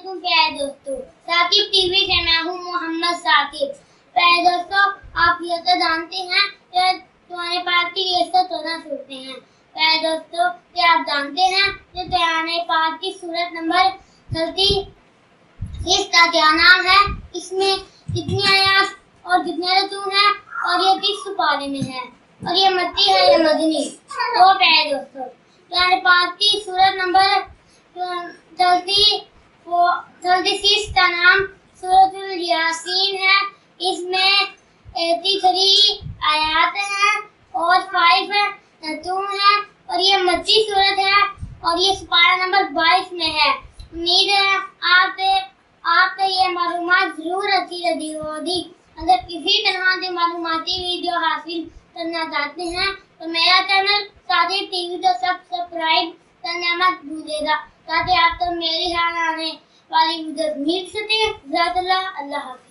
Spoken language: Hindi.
वालेकुम प्यारे दोस्तों, साकिब टीवी से मैं हूँ मोहम्मद साकिब। प्यारे दोस्तों, आप ये तो जानते हैं कि तुम्हारे पाक की 114 सूरतें हैं। प्यारे दोस्तों, क्या आप जानते हैं कि तुम्हारे पाक की सूरत नंबर 36 का क्या नाम है? इसमें कितनी आयात और कितने रकू हैं और ये किस सुपारे में है और ये मक्की है या मदनी? तो प्यारे दोस्तों, तुम्हारे पाक की सूरत नंबर 36 का नाम सूरतुल यासीन है। इसमें 83 आयात हैं और 5 रकू हैं और ये मक्की सूरत है और ये सुपारा नंबर 22 में है। उम्मीद है आपको ये मालूमात जरूर अच्छी लगी होगी। अगर किसी तरह की मालूमाती वीडियो हासिल करना चाहते हैं तो मेरा चैनल साकिब टीवी को सब्सक्राइब करना मत भूलिएगा ताकि आपको मेरी आने वाली वीडियो मिल सके। अल्लाह हाफ़िज़।